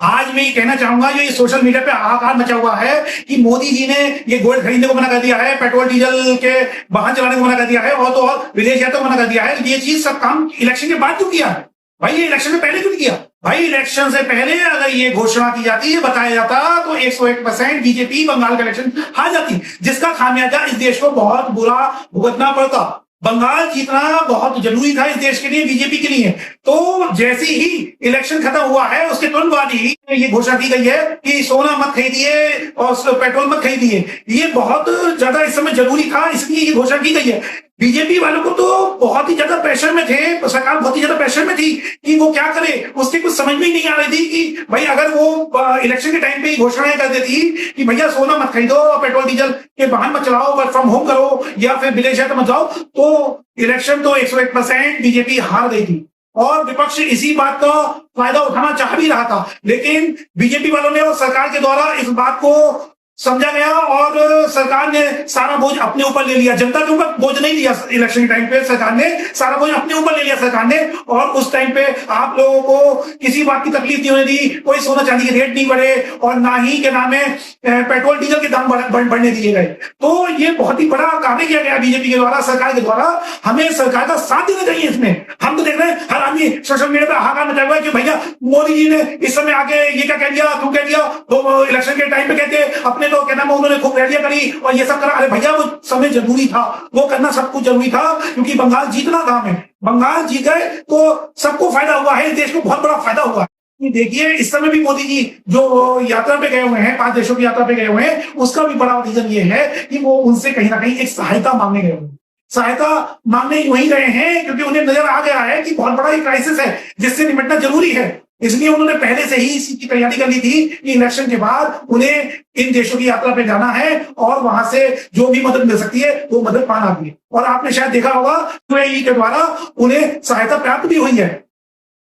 आज मैं ये कहना चाहूंगा, जो ये सोशल मीडिया पे हाहाकार मचा हुआ है कि मोदी जी ने ये गोल्ड खरीदने को मना कर दिया है, पेट्रोल डीजल के वाहन चलाने को मना कर दिया है, और तो और विदेश यात्रा को मना कर दिया है। ये चीज सब काम इलेक्शन के बाद क्यों किया है भाई? ये इलेक्शन से पहले क्यों किया भाई? इलेक्शन से पहले अगर ये घोषणा की जाती, ये बताया जाता, तो 101% बीजेपी बंगाल का इलेक्शन हार जाती, जिसका खामियाजा इस देश को बहुत बुरा भुगतना पड़ता। बंगाल जीतना बहुत जरूरी था इस देश के लिए, बीजेपी के लिए। तो जैसे ही इलेक्शन खत्म हुआ है, उसके तुरंत बाद ही ये घोषणा की गई है कि सोना मत खरीदिए और पेट्रोल मत खरीदिए। ये बहुत ज्यादा इस समय जरूरी था, इसलिए ये घोषणा की गई है। बीजेपी वालों को तो बहुत ही ज्यादा प्रेशर में थे, सरकार बहुत ही ज्यादा प्रेशर में थी कि वो क्या करे। उसके कुछ समझ में ही नहीं आ रही थी कि भाई अगर वो इलेक्शन के टाइम पे घोषणाएं कर देती कि भैया सोना मत खरीदो, पेट्रोल डीजल के वाहन मत चलाओ, वर्क फ्रॉम होम करो, या फिर विदेश यात्रा मत जाओ, तो इलेक्शन तो 101% बीजेपी हार गई थी। और विपक्ष इसी बात का फायदा उठाना चाह भी रहा था, लेकिन बीजेपी वालों ने और सरकार के द्वारा इस बात को समझा गया और सरकार ने सारा बोझ अपने ऊपर ले लिया। जनता के ऊपर बोझ नहीं लिया इलेक्शन के टाइम पे, सरकार ने सारा बोझ अपने ऊपर ले लिया सरकार ने। और उस टाइम पे आप लोगों को किसी बात की तकलीफ नहीं होने दी, कोई सोना चांदी के रेट नहीं बढ़े, और ना ही के नाम में पेट्रोल डीजल के दाम बढ़ने दिए गए। तो ये बहुत ही बड़ा कार्य किया गया बीजेपी के द्वारा, सरकार के द्वारा। हमें सरकार का साथ देना चाहिए इसमें। हम तो देख रहे हैं हर आदमी सोशल मीडिया पे हाहाकार मचा हुआ है कि भैया मोदी जी ने इस समय आके ये क्या कह दिया, तू कह दिया, तो इलेक्शन के टाइम पे कहते अपने तो कहना उन्होंने खूब रैलियां करी और ये सब करा। अरे भैया वो समय जरूरी था, वो करना सब कुछ जरूरी था, क्योंकि बंगाल जीतना था हमें। बंगाल जीत गए तो सबको फायदा हुआ है, इस देश को बहुत बड़ा फायदा हुआ है। देखिए इस समय भी मोदी जी जो यात्रा पे गए हुए हैं, 5 देशों की यात्रा पे गए हुए हैं, उसका भी बड़ा रीजन ये है कि वो उनसे कहीं ना कहीं एक सहायता मांगने गए हुए हैं। सहायता मांगने वही गए हैं क्योंकि उन्हें नजर आ गया है कि बहुत बड़ा एक क्राइसिस है जिससे निपटना जरूरी है। इसलिए उन्होंने पहले से ही इसकी तैयारी कर ली थी कि इलेक्शन के बाद उन्हें इन देशों की यात्रा पे जाना है और वहां से जो भी मदद मिल सकती है वो मदद पाना भी है। और आपने शायद देखा होगा यूएई के द्वारा उन्हें सहायता प्राप्त भी हुई है।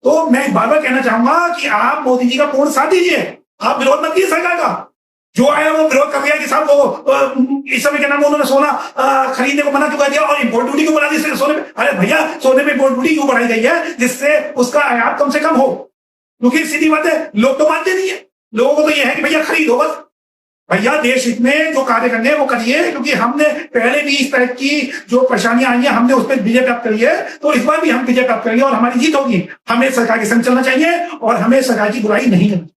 तो मैं बार बार कहना चाहूंगा कि आप मोदी जी का पूर्ण साथ दीजिए, आप विरोध मत कीजिए सरकार का। जो आया वो विरोध कर दिया कि साहब वो इस समय क्या नाम उन्होंने सोना खरीदने को मना क्यों कर दिया और इम्पोर्ट ड्यूटी क्यों बढ़ा दी सोने में। अरे भैया सोने में इम्पोर्ट ड्यूटी क्यों बढ़ाई गई है? जिससे उसका आयात कम से कम हो, क्योंकि सीधी बात है लोग तो मानते नहीं है। लोगों को तो यह है कि भैया खरीदो बस। भैया देश हित में जो कार्य करने हैं वो करिए, क्योंकि हमने पहले भी इस तरह की जो परेशानियां आई हैं हमने उस पर विजय प्राप्त करी है, तो इस बार भी हम विजय प्राप्त करेंगे और हमारी जीत होगी। हमें सरकार के संग चलना चाहिए और हमें सरकार की बुराई नहीं करनी।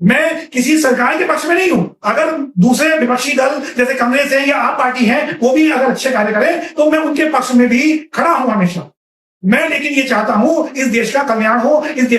मैं किसी सरकार के पक्ष में नहीं हूं। अगर दूसरे विपक्षी दल जैसे कांग्रेस है या आप पार्टी है वो भी अगर अच्छे कार्य करें तो मैं उनके पक्ष में भी खड़ा हूं हमेशा। मैं लेकिन ये चाहता हूं इस देश का कल्याण हो, इस देश